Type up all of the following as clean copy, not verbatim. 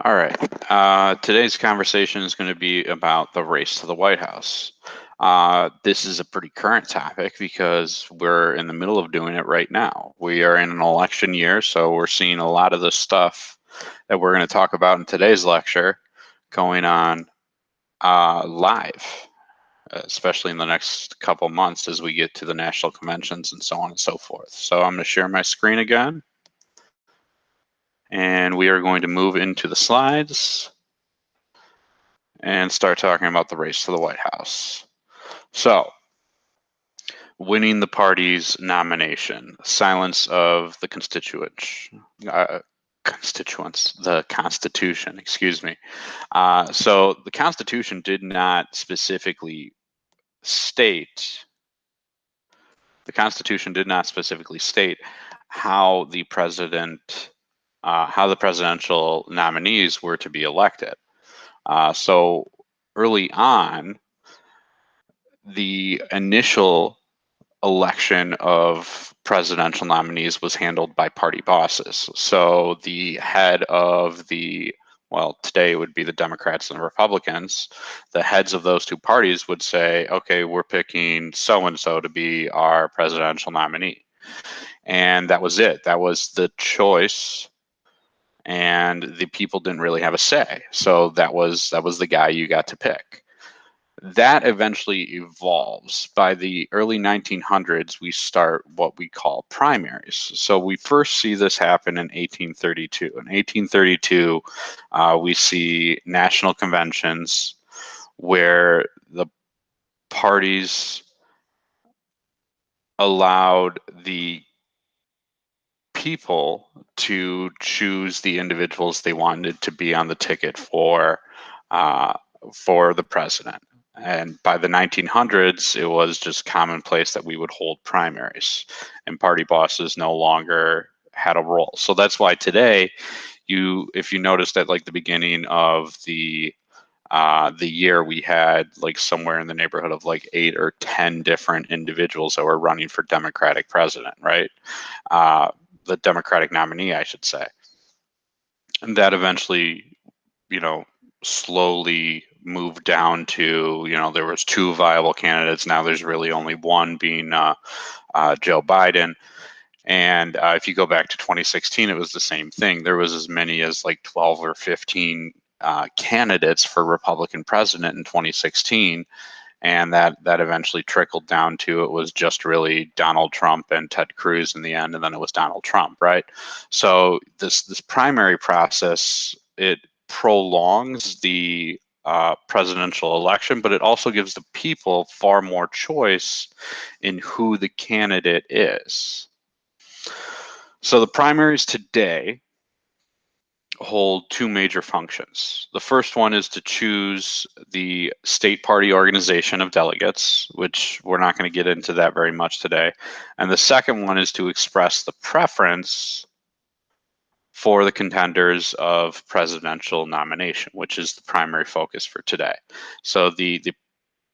All right. Today's conversation is going to be about the race to the White House. This is a pretty current topic because we're in the middle of doing it right now. We are in an election year, so we're seeing a lot of the stuff that we're going to talk about in today's lecture going on live, especially in the next couple months as we get to the national conventions and so on and so forth. So I'm going to share my screen again, and we are going to move into the slides and start talking about the race to the White House. So, winning the party's nomination, silence of the the Constitution, excuse me. So the Constitution did not specifically state, how the presidential nominees were to be elected. So early on, the initial election of presidential nominees was handled by party bosses. So the head of today it would be the Democrats and the Republicans. The heads of those two parties would say, okay, we're picking so-and-so to be our presidential nominee. And that was it. That was the choice. And the people didn't really have a say. So that was the guy you got to pick. That eventually evolves. By the early 1900s, we start what we call primaries. So we first see this happen in 1832. In 1832, we see national conventions where the parties allowed the people to choose the individuals they wanted to be on the ticket for the president. And by the 1900s, it was just commonplace that we would hold primaries, and party bosses no longer had a role. So that's why today, if you noticed at like the beginning of the year, we had like somewhere in the neighborhood of like 8 or 10 different individuals that were running for Democratic president, right? The Democratic nominee, I should say. And that eventually, slowly moved down to, there was 2 viable candidates. Now there's really only one, being Joe Biden. And if you go back to 2016, it was the same thing. There was as many as like 12 or 15 candidates for Republican president in 2016. And that eventually trickled down to, it was just really Donald Trump and Ted Cruz in the end, and then it was Donald Trump, right? So this primary process, it prolongs the presidential election, but it also gives the people far more choice in who the candidate is. So the primaries today hold 2 major functions. The first one is to choose the state party organization of delegates, which we're not going to get into that very much today. And the second one is to express the preference for the contenders of presidential nomination, which is the primary focus for today. So the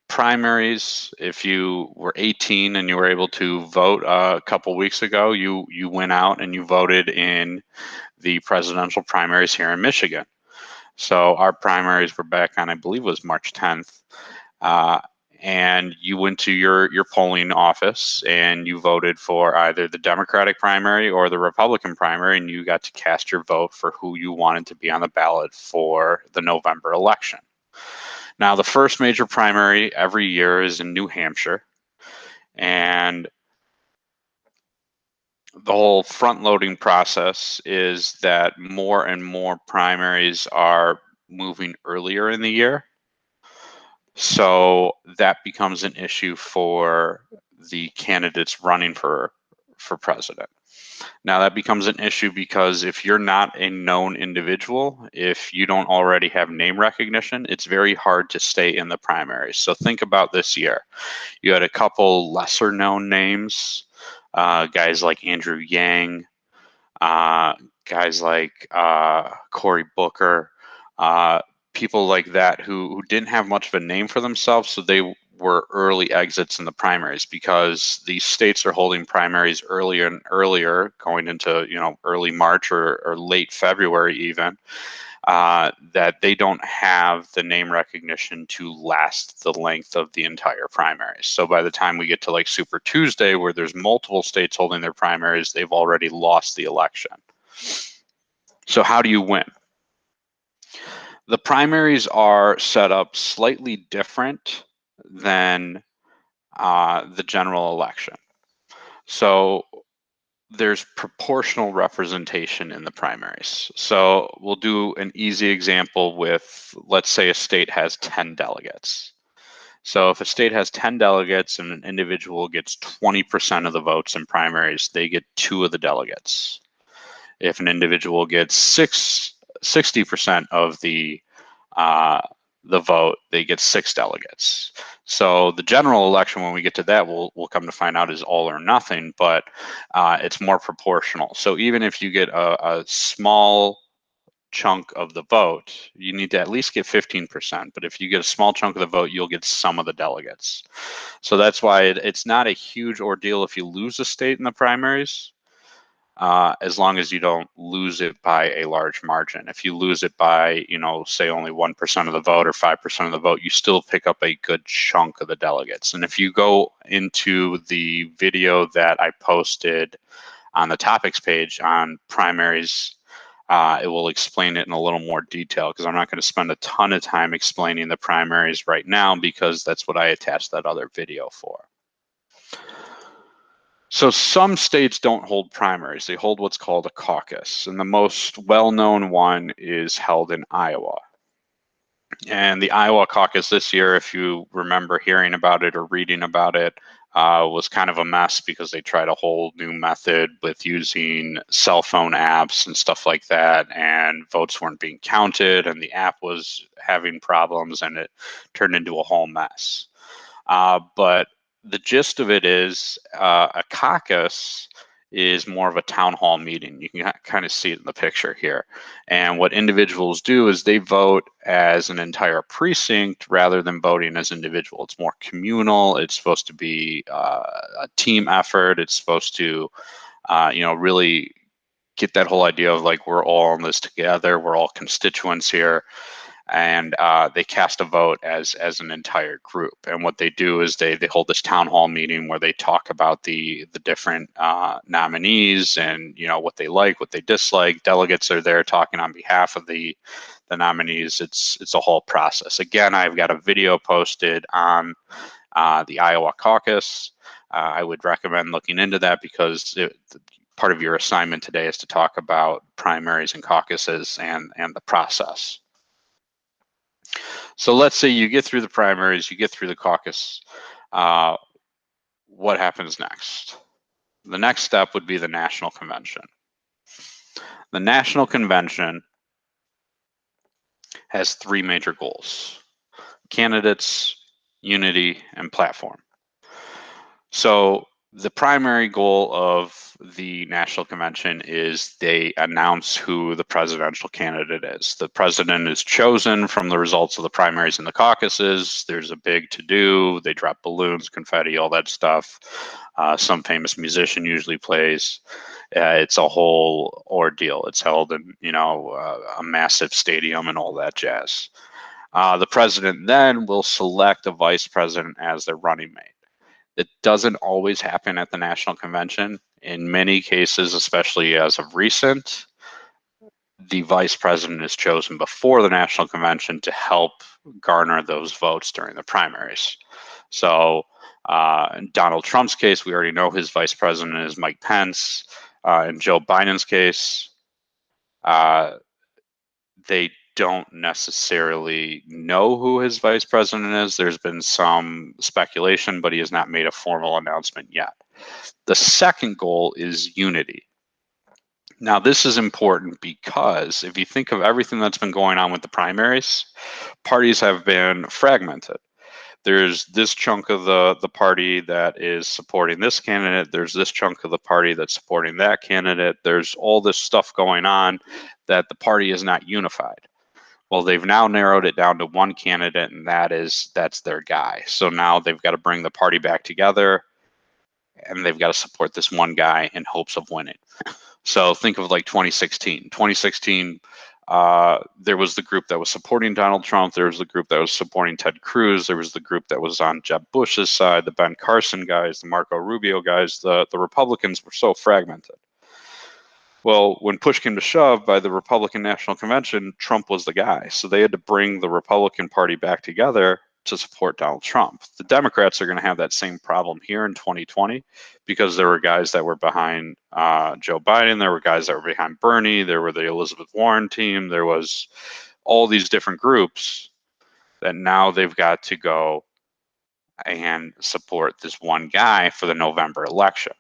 primaries, if you were 18 and you were able to vote a couple weeks ago, you went out and you voted in the presidential primaries here in Michigan. So our primaries were back on, I believe it was March 10th. And you went to your polling office and you voted for either the Democratic primary or the Republican primary, and you got to cast your vote for who you wanted to be on the ballot for the November election. Now, the first major primary every year is in New Hampshire, and the whole front-loading process is that more and more primaries are moving earlier in the year. So that becomes an issue for the candidates running for president. Now that becomes an issue because if you're not a known individual, if you don't already have name recognition, it's very hard to stay in the primaries. So think about this year. You had a couple lesser known names, guys like Andrew Yang, guys like Cory Booker, people like that who didn't have much of a name for themselves, so they were early exits in the primaries because these states are holding primaries earlier and earlier, going into early March or late February even. that they don't have the name recognition to last the length of the entire primaries. So by the time we get to like Super Tuesday, where there's multiple states holding their primaries, they've already lost the election. So how do you win? The primaries are set up slightly different than the general election. So there's proportional representation in the primaries. So we'll do an easy example with, let's say a state has 10 delegates. So if a state has 10 delegates and an individual gets 20% of the votes in primaries, they get 2 of the delegates. If an individual gets 60% of the vote, they get 6 delegates. So the general election, when we get to that, we'll come to find out is all or nothing, but it's more proportional. So even if you get a small chunk of the vote, you need to at least get 15%. But if you get a small chunk of the vote, you'll get some of the delegates. So that's why it's not a huge ordeal if you lose a state in the primaries. As long as you don't lose it by a large margin. If you lose it by, say only 1% of the vote or 5% of the vote, you still pick up a good chunk of the delegates. And if you go into the video that I posted on the topics page on primaries, it will explain it in a little more detail, because I'm not going to spend a ton of time explaining the primaries right now, because that's what I attached that other video for. So some states don't hold primaries. They hold what's called a caucus. And the most well-known one is held in Iowa. And the Iowa caucus this year, if you remember hearing about it or reading about it, was kind of a mess, because they tried a whole new method with using cell phone apps and stuff like that. And votes weren't being counted, and the app was having problems, and it turned into a whole mess. But the gist of it is a caucus is more of a town hall meeting. You can kind of see it in the picture here. And what individuals do is they vote as an entire precinct rather than voting as individual. It's more communal. It's supposed to be a team effort. It's supposed to, really get that whole idea of like, we're all in this together. We're all constituents here. And they cast a vote as an entire group. And what they do is they hold this town hall meeting where they talk about the different nominees and what they like, what they dislike. Delegates are there talking on behalf of the nominees. It's a whole process. Again, I've got a video posted on the Iowa caucus. I would recommend looking into that, because part of your assignment today is to talk about primaries and caucuses and the process. So let's say you get through the primaries, you get through the caucus. What happens next? The next step would be the national convention. The national convention has 3 major goals: candidates, unity, and platform. So the primary goal of the national convention is they announce who the presidential candidate is. The president is chosen from the results of the primaries and the caucuses. There's a big to-do. They drop balloons, confetti, all that stuff. Some famous musician usually plays. It's a whole ordeal. It's held in, a massive stadium and all that jazz. The president then will select a vice president as their running mate. It doesn't always happen at the national convention. In many cases, especially as of recent, the vice president is chosen before the national convention to help garner those votes during the primaries. So in Donald Trump's case, we already know his vice president is Mike Pence. In Joe Biden's case, they don't necessarily know who his vice president is. There's been some speculation, but he has not made a formal announcement yet. The second goal is unity. Now, this is important because if you think of everything that's been going on with the primaries, parties have been fragmented. There's this chunk of the party that is supporting this candidate. There's this chunk of the party that's supporting that candidate. There's all this stuff going on that the party is not unified. Well, they've now narrowed it down to one candidate, and that's their guy. So now they've got to bring the party back together, and they've got to support this one guy in hopes of winning. So think of like 2016. 2016, there was the group that was supporting Donald Trump. There was the group that was supporting Ted Cruz. There was the group that was on Jeb Bush's side, the Ben Carson guys, the Marco Rubio guys. The Republicans were so fragmented. Well, when push came to shove by the Republican National Convention, Trump was the guy. So they had to bring the Republican Party back together to support Donald Trump. The Democrats are going to have that same problem here in 2020 because there were guys that were behind Joe Biden. There were guys that were behind Bernie. There were the Elizabeth Warren team. There was all these different groups that now they've got to go and support this one guy for the November election.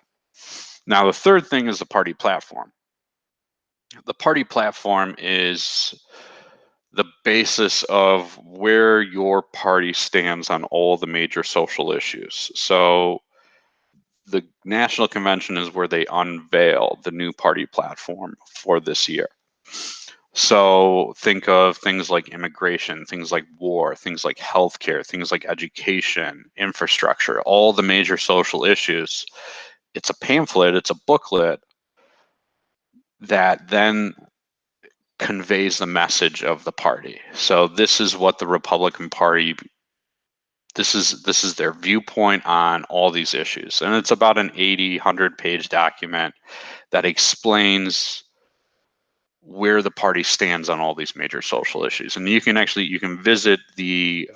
Now, the third thing is the party platform. The party platform is the basis of where your party stands on all the major social issues. So the National Convention is where they unveil the new party platform for this year. So think of things like immigration, things like war, things like healthcare, things like education, infrastructure, all the major social issues. It's a pamphlet, it's a booklet that then conveys the message of the party. So this is what the Republican Party, this is their viewpoint on all these issues. And it's about an 100 page document that explains where the party stands on all these major social issues. And you can visit the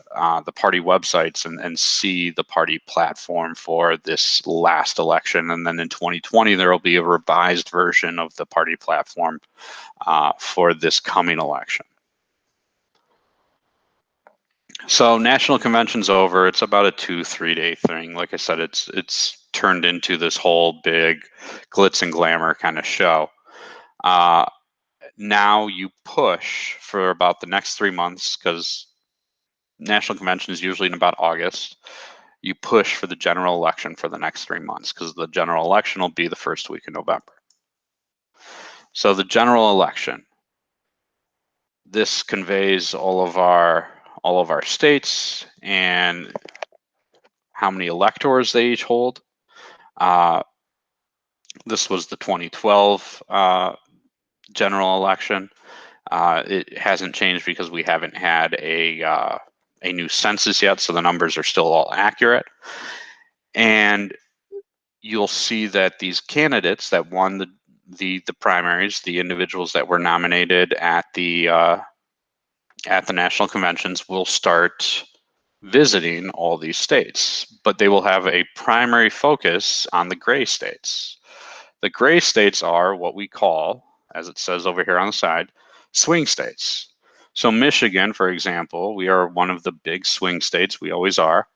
party websites and see the party platform for this last election. And then in 2020, there will be a revised version of the party platform for this coming election. So National Convention's over. It's about a 2-3 day thing. Like I said, it's turned into this whole big glitz and glamour kind of show. Now you push for about the next 3 months, because National Convention is usually in about August. You push for the general election for the next 3 months, because the general election will be the first week in November. So the general election, this conveys all of our states and how many electors they each hold. This was the 2012 general election. It hasn't changed because we haven't had a new census yet, so the numbers are still all accurate. And you'll see that these candidates that won the primaries, the individuals that were nominated at the national conventions, will start visiting all these states, but they will have a primary focus on the gray states. The gray states are what we call, as it says over here on the side, swing states. So Michigan, for example, we are one of the big swing states, we always are,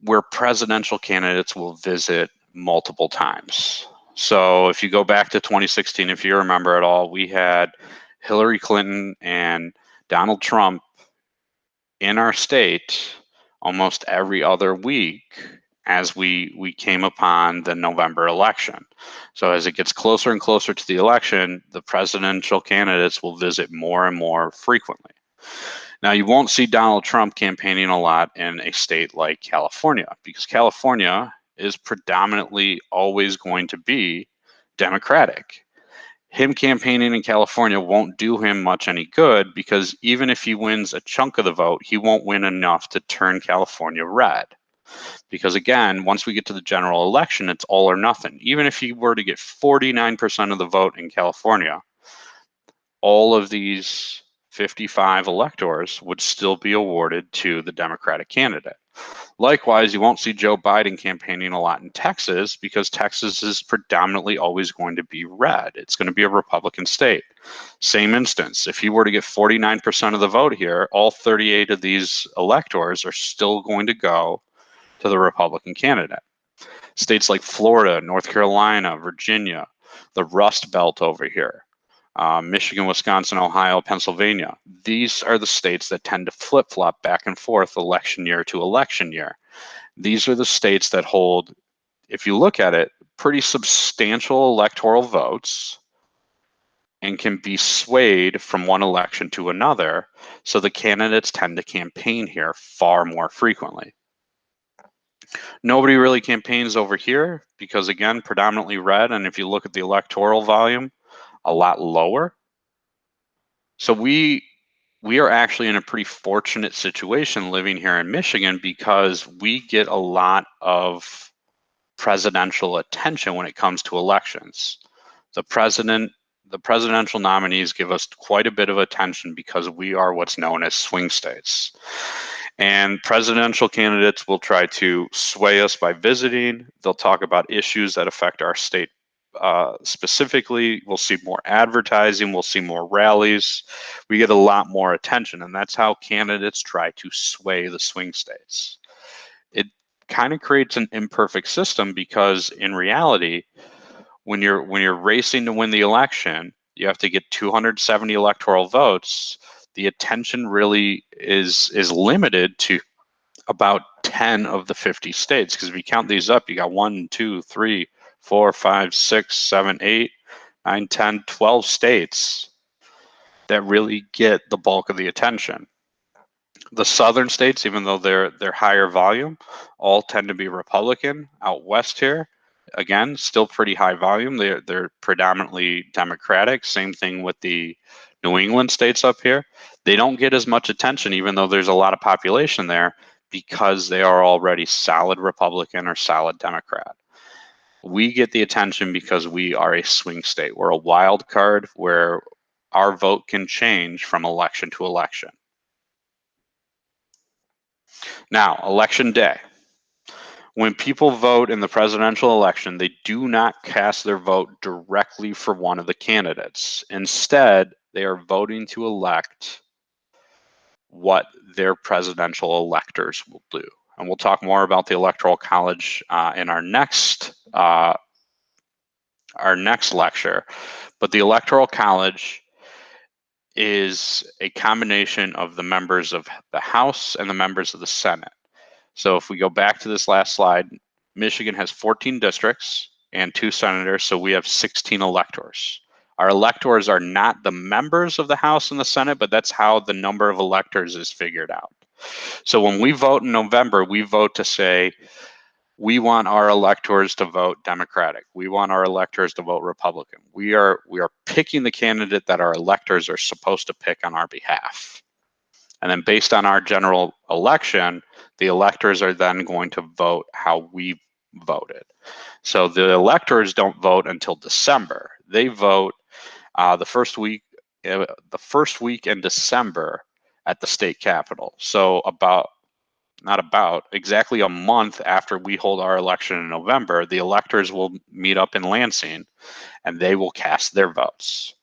where presidential candidates will visit multiple times. So if you go back to 2016, if you remember at all, we had Hillary Clinton and Donald Trump in our state almost every other week as we came upon the November election. So as it gets closer and closer to the election, the presidential candidates will visit more and more frequently. Now, you won't see Donald Trump campaigning a lot in a state like California, because California is predominantly always going to be Democratic. Him campaigning in California won't do him much any good, because even if he wins a chunk of the vote, he won't win enough to turn California red. Because again, once we get to the general election, it's all or nothing. Even if he were to get 49% of the vote in California, all of these 55 electors would still be awarded to the Democratic candidate. Likewise, you won't see Joe Biden campaigning a lot in Texas, because Texas is predominantly always going to be red. It's going to be a Republican state. Same instance, if he were to get 49% of the vote here, all 38 of these electors are still going to go to the Republican candidate. States like Florida, North Carolina, Virginia, the Rust Belt over here, Michigan, Wisconsin, Ohio, Pennsylvania. These are the states that tend to flip-flop back and forth election year to election year. These are the states that hold, if you look at it, pretty substantial electoral votes and can be swayed from one election to another. So the candidates tend to campaign here far more frequently. Nobody really campaigns over here because, again, predominantly red. And if you look at the electoral volume, a lot lower. So we are actually in a pretty fortunate situation living here in Michigan because we get a lot of presidential attention when it comes to elections. The presidential nominees give us quite a bit of attention because we are what's known as swing states. And presidential candidates will try to sway us by visiting. They'll talk about issues that affect our state specifically. We'll see more advertising, we'll see more rallies. We get a lot more attention, and that's how candidates try to sway the swing states. It kind of creates an imperfect system because in reality, when you're racing to win the election, you have to get 270 electoral votes. The attention really is limited to about 10 of the 50 states, because if you count these up, you got 1, 2, 3, 4, 5, 6, 7, 8, 9, 10, 12 states that really get the bulk of the attention. The southern states, even though they're higher volume, all tend to be Republican. Out west here, again, still pretty high volume. They're predominantly Democratic. Same thing with the New England states up here. They don't get as much attention, even though there's a lot of population there, because they are already solid Republican or solid Democrat. We get the attention because we are a swing state. We're a wild card where our vote can change from election to election. Now, election day. When people vote in the presidential election, they do not cast their vote directly for one of the candidates. Instead, they are voting to elect what their presidential electors will do. And we'll talk more about the Electoral College in our next lecture. But the Electoral College is a combination of the members of the House and the members of the Senate. So if we go back to this last slide, Michigan has 14 districts and 2 senators, so we have 16 electors. Our electors are not the members of the House and the Senate, but that's how the number of electors is figured out. So when we vote in November, we vote to say, we want our electors to vote Democratic. We want our electors to vote Republican. We are picking the candidate that our electors are supposed to pick on our behalf. And then based on our general election, the electors are then going to vote how we voted. So the electors don't vote until December. They vote the first week in December at the state capitol. So exactly a month after we hold our election in November, the electors will meet up in Lansing and they will cast their votes.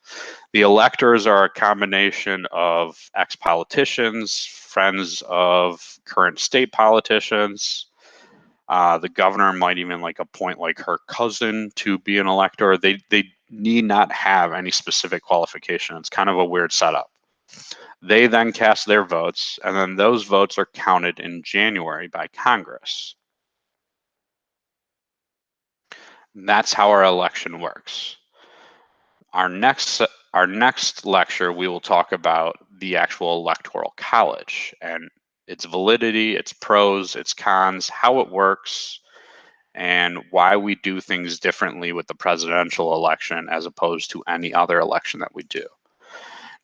The electors are a combination of ex-politicians, friends of current state politicians. The governor might even appoint her cousin to be an elector. They need not have any specific qualification. It's kind of a weird setup. They then cast their votes, and then those votes are counted in January by Congress. And that's how our election works. Our next lecture, we will talk about the actual Electoral College and its validity, its pros, its cons, how it works, and why we do things differently with the presidential election as opposed to any other election that we do.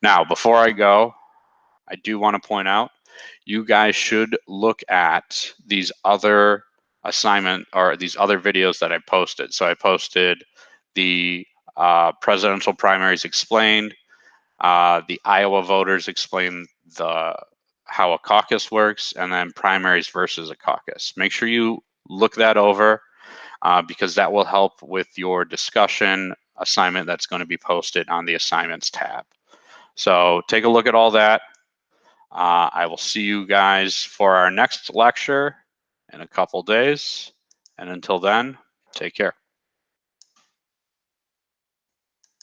Now, before I go, I do want to point out, you guys should look at these other these other videos that I posted. So I posted the presidential primaries explained, the Iowa voters explain how a caucus works, and then primaries versus a caucus. Make sure you look that over because that will help with your discussion assignment that's going to be posted on the assignments tab. So take a look at all that. I will see you guys for our next lecture in a couple days. And until then, take care.